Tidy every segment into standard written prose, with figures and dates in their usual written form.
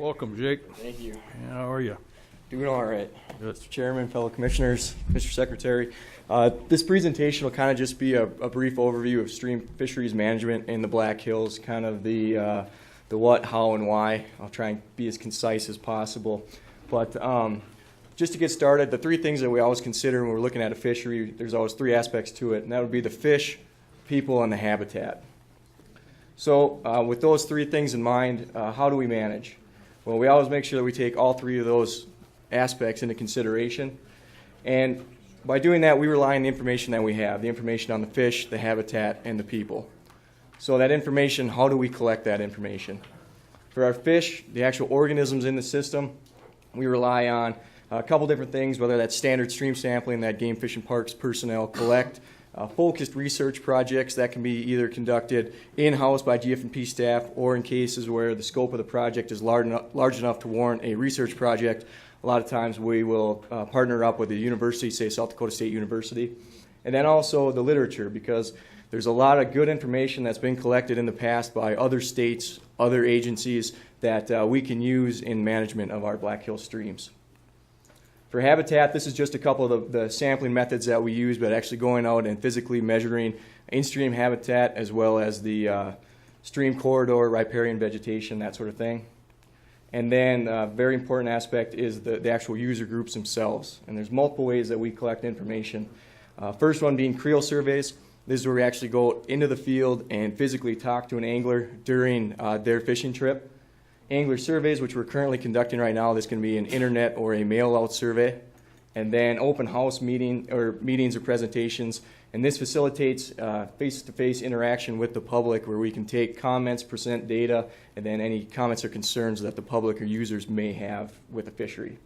Welcome, Jake. Thank you. How are you? Doing all right. Good. Mr. Chairman, fellow commissioners, Mr. Secretary. This presentation will kind of just be a brief overview of stream fisheries management in the Black Hills, kind of the what, how, and why. I'll try and be as concise as possible. But just to get started, the three things that we always consider when we're looking at a fishery, there's always three aspects to it, and that would be the fish, people, and the habitat. So with those three things in mind, how do we manage? Well, we always make sure that we take all three of those aspects into consideration. And by doing that, we rely on the information that we have, the information on the fish, the habitat, and the people. So that information, how do we collect that information? For our fish, the actual organisms in the system, we rely on a couple different things, whether that's standard stream sampling that Game Fish and Parks personnel collect, focused research projects that can be either conducted in-house by GFP staff or in cases where the scope of the project is large enough to warrant a research project. A lot of times we will partner up with a university, say South Dakota State University. And then also the literature, because there's a lot of good information that's been collected in the past by other states, other agencies that we can use in management of our Black Hills streams. For habitat, this is just a couple of the sampling methods that we use, but actually going out and physically measuring in-stream habitat as well as the stream corridor, riparian vegetation, that sort of thing. And then a very important aspect is the actual user groups themselves. And there's multiple ways that we collect information. First one being creel surveys. This is where we actually go into the field and physically talk to an angler during their fishing trip. Angler surveys, which we're currently conducting right now, this can be an internet or a mail-out survey. And then open house meetings or presentations. And this facilitates face-to-face interaction with the public where we can take comments, present data, and then any comments or concerns that the public or users may have with the fishery.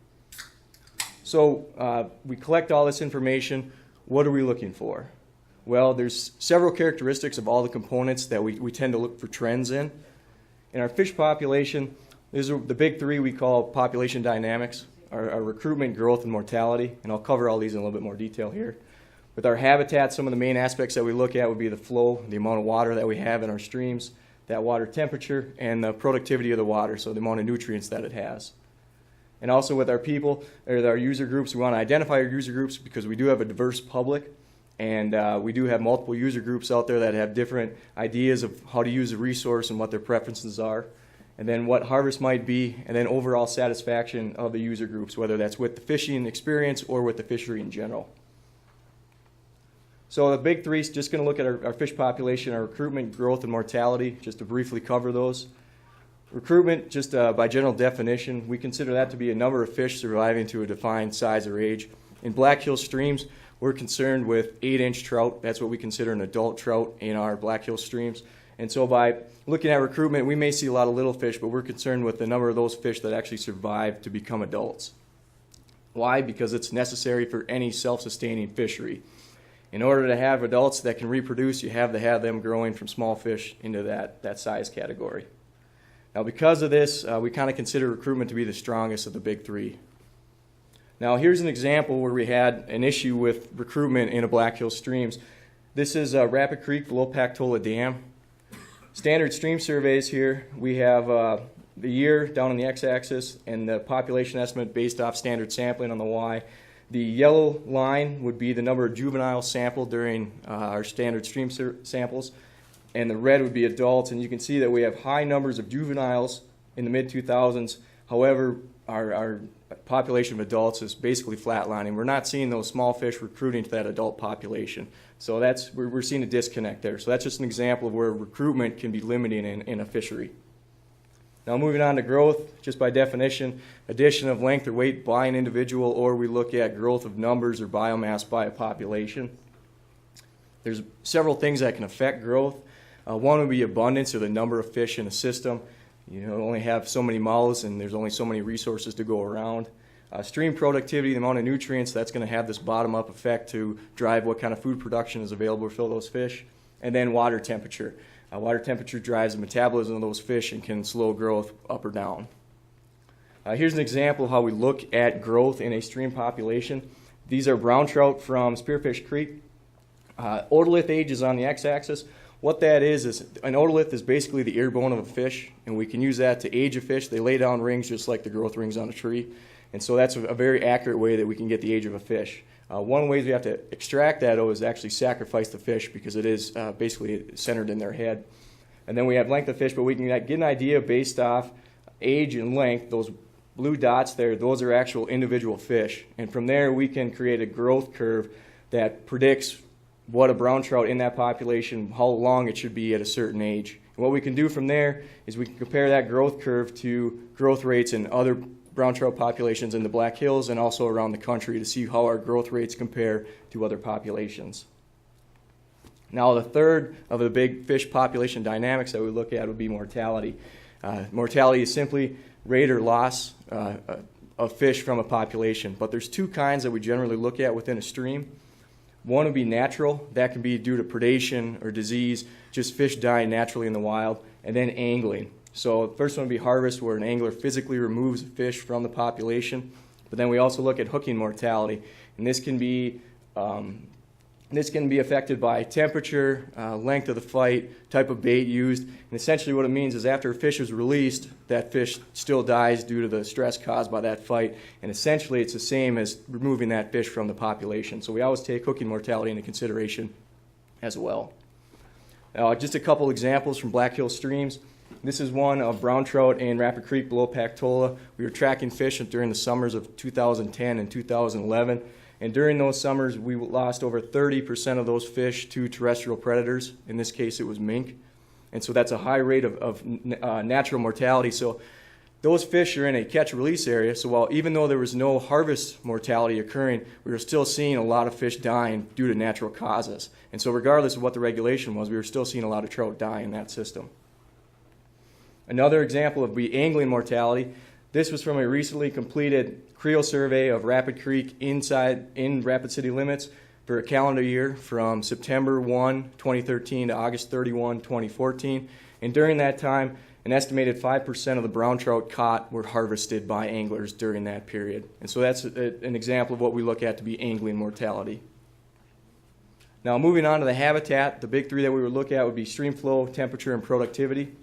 So we collect all this information. What are we looking for? Well, there's several characteristics of all the components that we tend to look for trends in. In our fish population, these are the big three we call population dynamics, our recruitment, growth, and mortality. And I'll cover all these in a little bit more detail here. With our habitat, some of the main aspects that we look at would be the flow, the amount of water that we have in our streams, that water temperature, and the productivity of the water, so the amount of nutrients that it has. And also with our people, or our user groups, we want to identify our user groups because we do have a diverse public. And we do have multiple user groups out there that have different ideas of how to use a resource and what their preferences are. And then what harvest might be, and then overall satisfaction of the user groups, whether that's with the fishing experience or with the fishery in general. So the big three is just going to look at our fish population, our recruitment, growth, and mortality, just to briefly cover those. Recruitment, just by general definition, we consider that to be a number of fish surviving to a defined size or age. In Black Hills streams, we're concerned with 8-inch trout. That's what we consider an adult trout in our Black Hills streams. And so by looking at recruitment, we may see a lot of little fish, but we're concerned with the number of those fish that actually survive to become adults. Why? Because it's necessary for any self-sustaining fishery. In order to have adults that can reproduce, you have to have them growing from small fish into that size category. Now because of this, we kind of consider recruitment to be the strongest of the big three. Now here's an example where we had an issue with recruitment in a Black Hills streams. This is Rapid Creek below Pactola Dam. Standard stream surveys here. We have the year down on the x-axis and the population estimate based off standard sampling on the y. The yellow line would be the number of juveniles sampled during our standard stream samples, and the red would be adults. And you can see that we have high numbers of juveniles in the mid-2000s. However, our population of adults is basically flatlining. We're not seeing those small fish recruiting to that adult population. So we're seeing a disconnect there. So that's just an example of where recruitment can be limiting in a fishery. Now moving on to growth, just by definition, addition of length or weight by an individual, or we look at growth of numbers or biomass by a population. There's several things that can affect growth. One would be abundance, or the number of fish in a system. You only have so many mouths and there's only so many resources to go around. Stream productivity, the amount of nutrients, that's going to have this bottom-up effect to drive what kind of food production is available for those fish. And then water temperature. Water temperature drives the metabolism of those fish and can slow growth up or down. Here's an example of how we look at growth in a stream population. These are brown trout from Spearfish Creek. Otolith age is on the x-axis. What that is an otolith is basically the ear bone of a fish, and we can use that to age a fish. They lay down rings just like the growth rings on a tree, and so that's a very accurate way that we can get the age of a fish. One of the ways we have to extract that is actually sacrifice the fish because it is basically centered in their head. And then we have length of fish, but we can get an idea based off age and length. Those blue dots there, those are actual individual fish. And from there, we can create a growth curve that predicts what a brown trout in that population, how long it should be at a certain age. And what we can do from there is we can compare that growth curve to growth rates in other brown trout populations in the Black Hills and also around the country to see how our growth rates compare to other populations. Now, the third of the big fish population dynamics that we look at would be mortality. Mortality is simply rate or loss of fish from a population, but there's two kinds that we generally look at within a stream. One would be natural. That can be due to predation or disease, just fish dying naturally in the wild, and then angling. So the first one would be harvest, where an angler physically removes a fish from the population. But then we also look at hooking mortality, and this can be affected by temperature, length of the fight, type of bait used, and essentially what it means is after a fish is released, that fish still dies due to the stress caused by that fight, and essentially it's the same as removing that fish from the population. So we always take hooking mortality into consideration as well. Just a couple examples from Black Hill streams. This is one of brown trout in Rapid Creek below Pack Trout. We were tracking fish during the summers of 2010 and 2011. And during those summers, we lost over 30% of those fish to terrestrial predators. In this case, it was mink. And so that's a high rate of natural mortality. So those fish are in a catch-release area. So while even though there was no harvest mortality occurring, we were still seeing a lot of fish dying due to natural causes. And so regardless of what the regulation was, we were still seeing a lot of trout die in that system. Another example would be angling mortality. This was from a recently completed creel survey of Rapid Creek in Rapid City limits for a calendar year from September 1, 2013 to August 31, 2014. And during that time, an estimated 5% of the brown trout caught were harvested by anglers during that period. And so that's an example of what we look at to be angling mortality. Now moving on to the habitat, the big three that we would look at would be stream flow, temperature, and productivity.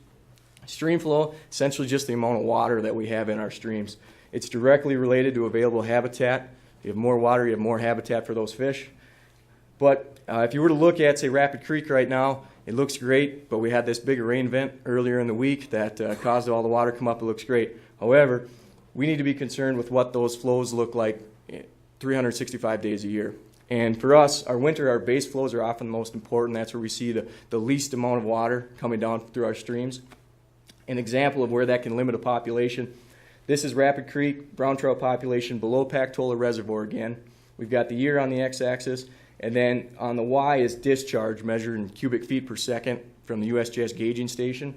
Stream flow, essentially just the amount of water that we have in our streams. It's directly related to available habitat. If you have more water, you have more habitat for those fish. But if you were to look at, say, Rapid Creek right now, it looks great, but we had this big rain event earlier in the week that caused all the water to come up. It looks great. However, we need to be concerned with what those flows look like 365 days a year. And for us, our winter, our base flows are often the most important. That's where we see the least amount of water coming down through our streams. An example of where that can limit a population. This is Rapid Creek brown trout population below Pactola Reservoir again. We've got the year on the x-axis, and then on the y is discharge measured in cubic feet per second from the USGS gauging station.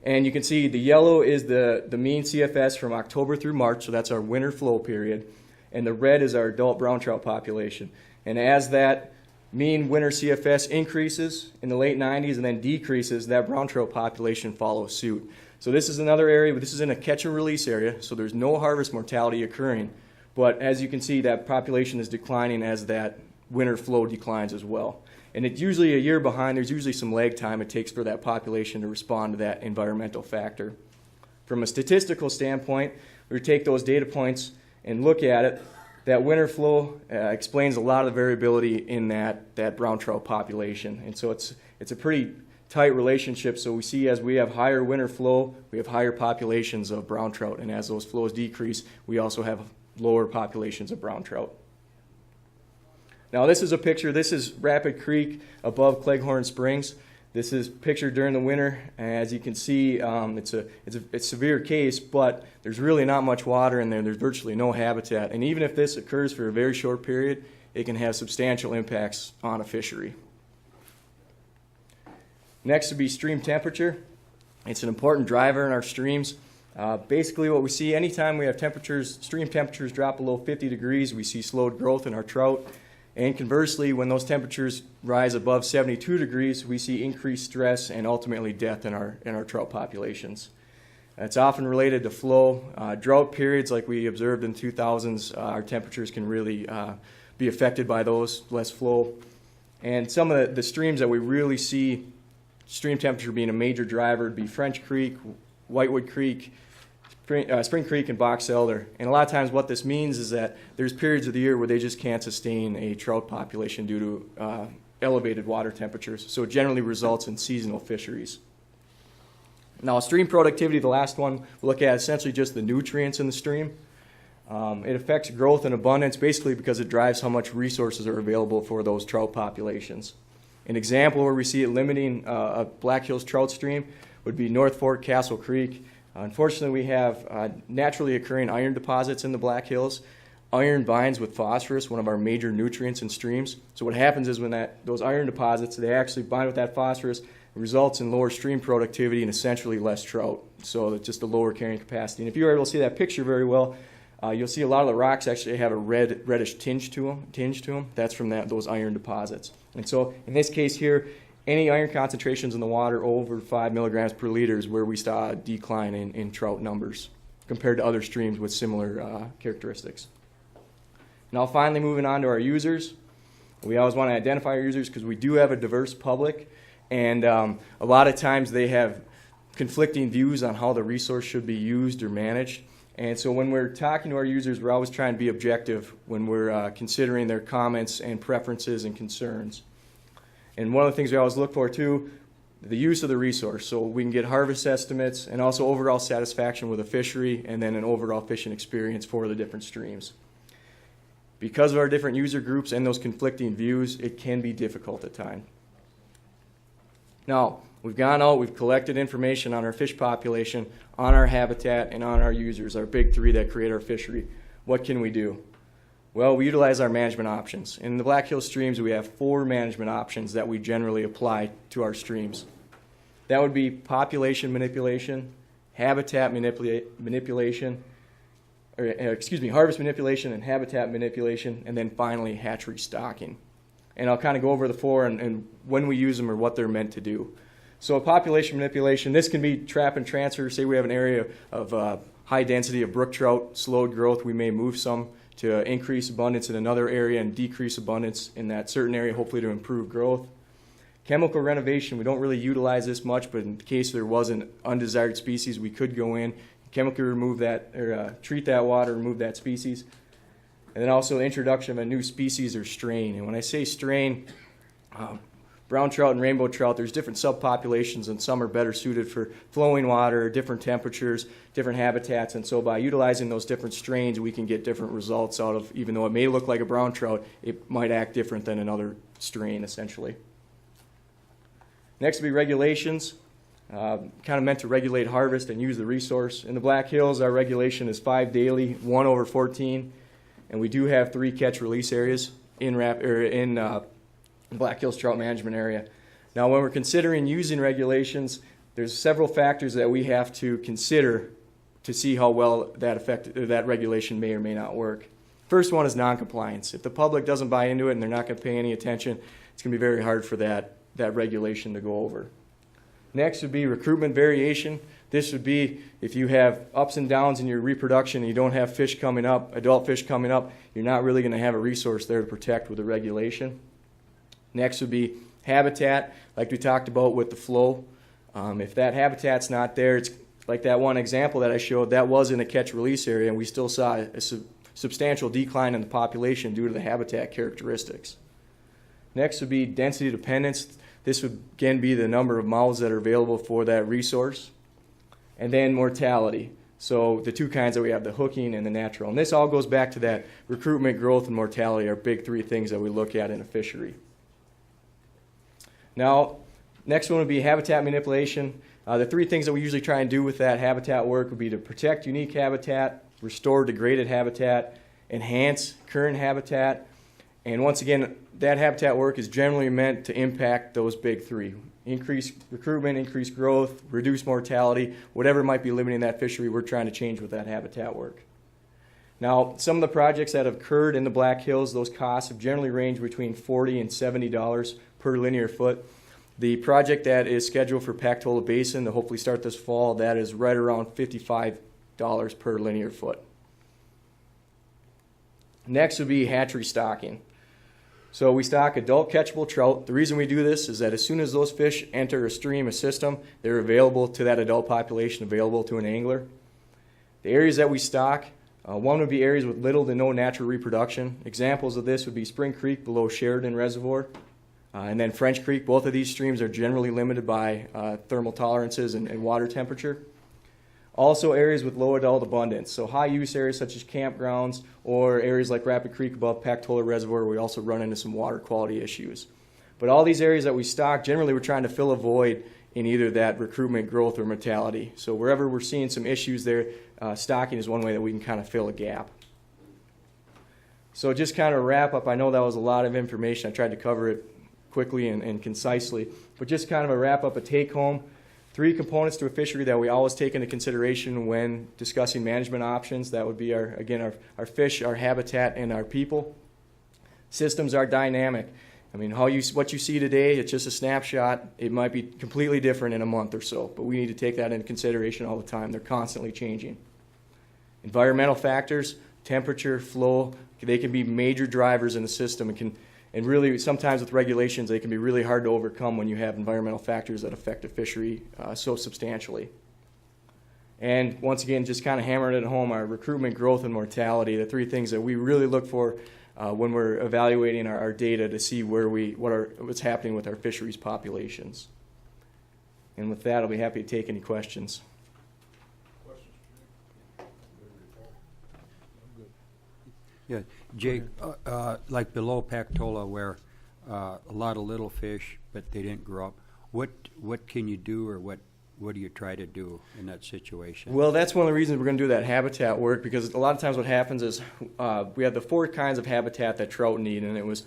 And you can see the yellow is the mean CFS from October through March, so that's our winter flow period, and the red is our adult brown trout population. And as that mean winter CFS increases in the late 90s and then decreases, that brown trout population follows suit. So this is another area, but this is in a catch and release area, so there's no harvest mortality occurring. But as you can see, that population is declining as that winter flow declines as well. And it's usually a year behind. There's usually some lag time it takes for that population to respond to that environmental factor. From a statistical standpoint, we take those data points and look at it. That winter flow explains a lot of the variability in that brown trout population. And so it's a pretty tight relationship. So we see as we have higher winter flow, we have higher populations of brown trout. And as those flows decrease, we also have lower populations of brown trout. Now this is a picture. This is Rapid Creek above Cleghorn Springs. This is pictured during the winter. As you can see, it's a severe case, but there's really not much water in there. There's virtually no habitat. And even if this occurs for a very short period, it can have substantial impacts on a fishery. Next would be stream temperature. It's an important driver in our streams. Basically what we see anytime we have stream temperatures drop below 50 degrees, we see slowed growth in our trout. And conversely, when those temperatures rise above 72 degrees, we see increased stress and ultimately death in our trout populations. It's often related to flow. Drought periods like we observed in 2000s, our temperatures can really be affected by those, less flow. And some of the streams that we really see stream temperature being a major driver would be French Creek, Whitewood Creek, Spring Creek, and Box Elder. And a lot of times what this means is that there's periods of the year where they just can't sustain a trout population due to elevated water temperatures. So it generally results in seasonal fisheries. Now, stream productivity, the last one, we'll look at essentially just the nutrients in the stream. It affects growth and abundance basically because it drives how much resources are available for those trout populations. An example where we see it limiting a Black Hills trout stream would be North Fork, Castle Creek. Unfortunately, we have naturally occurring iron deposits in the Black Hills. Iron binds with phosphorus, one of our major nutrients in streams. So what happens is when those iron deposits, they actually bind with that phosphorus, it results in lower stream productivity and essentially less trout. So it's just a lower carrying capacity. And if you were able to see that picture very well, you'll see a lot of the rocks actually have a reddish tinge to them. That's from those iron deposits. And so in this case here, any iron concentrations in the water over 5 milligrams per liter is where we saw a decline in trout numbers compared to other streams with similar characteristics. Now finally moving on to our users. We always want to identify our users because we do have a diverse public, and a lot of times they have conflicting views on how the resource should be used or managed. And so when we're talking to our users, we're always trying to be objective when we're considering their comments and preferences and concerns. And one of the things we always look for too, the use of the resource. So we can get harvest estimates and also overall satisfaction with a fishery and then an overall fishing experience for the different streams. Because of our different user groups and those conflicting views, it can be difficult at times. Now, we've gone out, we've collected information on our fish population, on our habitat, and on our users, our big three that create our fishery. What can we do? Well, we utilize our management options. In the Black Hills streams, we have 4 management options that we generally apply to our streams. That would be population manipulation, habitat manipulation, harvest manipulation and habitat manipulation, and then finally hatchery stocking. And I'll kind of go over the 4 and when we use them or what they're meant to do. So population manipulation, this can be trap and transfer. Say we have an area of high density of brook trout, slowed growth, we may move some to increase abundance in another area and decrease abundance in that certain area, hopefully to improve growth. Chemical renovation, we don't really utilize this much, but in case there was an undesired species, we could go in, chemically remove that, or treat that water, remove that species. And then also the introduction of a new species or strain. And when I say strain, brown trout and rainbow trout, there's different subpopulations, and some are better suited for flowing water, different temperatures, different habitats. And so by utilizing those different strains, we can get different results out of, even though it may look like a brown trout, it might act different than another strain, essentially. Next would be regulations, kind of meant to regulate harvest and use the resource. In the Black Hills, our regulation is 5 daily, 1/14, and we do have 3 catch-release areas in Black Hills Trout Management Area. Now, when we're considering using regulations, there's several factors that we have to consider to see how well that regulation may or may not work. First one is noncompliance. If the public doesn't buy into it and they're not going to pay any attention, it's going to be very hard for that regulation to go over. Next would be recruitment variation. This would be if you have ups and downs in your reproduction and you don't have fish coming up, adult fish coming up, you're not really going to have a resource there to protect with the regulation. Next would be habitat, like we talked about with the flow. If that habitat's not there, it's like that one example that I showed, that was in a catch-release area, and we still saw a substantial decline in the population due to the habitat characteristics. Next would be density dependence. This would, again, be the number of mouths that are available for that resource. And then mortality. So the 2 kinds that we have, the hooking and the natural. And this all goes back to that recruitment, growth, and mortality are big 3 things that we look at in a fishery. Now, next one would be habitat manipulation. The 3 things that we usually try and do with that habitat work would be to protect unique habitat, restore degraded habitat, enhance current habitat, and once again, that habitat work is generally meant to impact those big 3. Increase recruitment, increase growth, reduce mortality, whatever might be limiting that fishery, we're trying to change with that habitat work. Now, some of the projects that have occurred in the Black Hills, those costs have generally ranged between $40 and $70 per linear foot. The project that is scheduled for Pack Trout Basin to hopefully start this fall, that is right around $55 per linear foot. Next would be hatchery stocking. So we stock adult catchable trout. The reason we do this is that as soon as those fish enter a stream, a system, they're available to that adult population, available to an angler. The areas that we stock, one would be areas with little to no natural reproduction. Examples of this would be Spring Creek below Sheridan Reservoir, and then French Creek. Both of these streams are generally limited by thermal tolerances and water temperature. Also areas with low adult abundance, so high use areas such as campgrounds or areas like Rapid Creek above Pack Trout Reservoir, we also run into some water quality issues. But all these areas that we stock, generally we're trying to fill a void in either that recruitment, growth, or mortality. So wherever we're seeing some issues there, stocking is one way that we can kind of fill a gap. So just kind of wrap up, I know that was a lot of information. I tried to cover it quickly and concisely, but just kind of a wrap up, a take home. 3 components to a fishery that we always take into consideration when discussing management options. That would be our fish, our habitat, and our people. Systems are dynamic. I mean, what you see today, it's just a snapshot. It might be completely different in a month or so, but we need to take that into consideration all the time. They're constantly changing. Environmental factors, temperature, flow, they can be major drivers in the system and really, sometimes with regulations, they can be really hard to overcome when you have environmental factors that affect a fishery so substantially. And once again, just kind of hammering it home, our recruitment, growth, and mortality, the 3 things that we really look for when we're evaluating our data to see what's happening with our fisheries populations. And with that, I'll be happy to take any questions. Yeah, Jake, like below Pactola where a lot of little fish, but they didn't grow up, what can you do or what do you try to do in that situation? Well, that's one of the reasons we're going to do that habitat work, because a lot of times what happens is we have the 4 kinds of habitat that trout need, and it was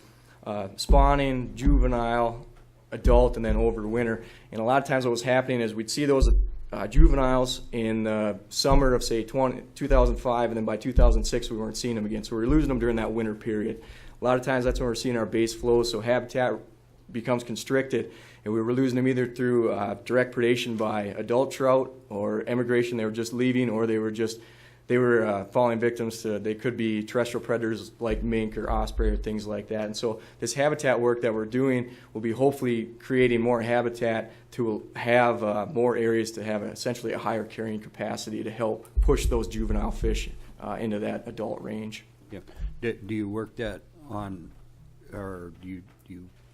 spawning, juvenile, adult, and then over winter. And a lot of times what was happening is we'd see those juveniles in the summer of, say, 2005, and then by 2006 we weren't seeing them again. So we were losing them during that winter period. A lot of times that's when we're seeing our base flows, so habitat becomes constricted, and we were losing them either through direct predation by adult trout or emigration. They were just leaving, or they were falling victims to, they could be terrestrial predators like mink or osprey or things like that. And so this habitat work that we're doing will be hopefully creating more habitat to have more areas to have essentially a higher carrying capacity to help push those juvenile fish into that adult range. Yeah. Do you work that on, or do you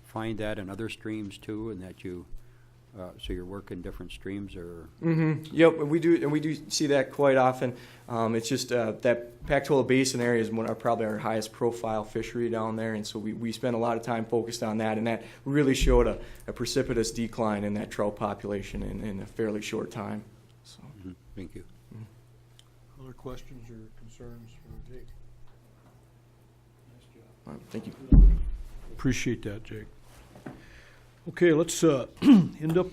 find that in other streams too, and that you so you're working different streams, or? Mm-hmm. Yep, we do, and we do see that quite often. It's just that Pactola Basin area is probably our highest profile fishery down there, and so we spend a lot of time focused on that, and that really showed a precipitous decline in that trout population in a fairly short time. So. Mm-hmm. Thank you. Mm-hmm. Other questions or concerns for Jake? Nice job. All right, thank you. Appreciate that, Jake. Okay, let's end up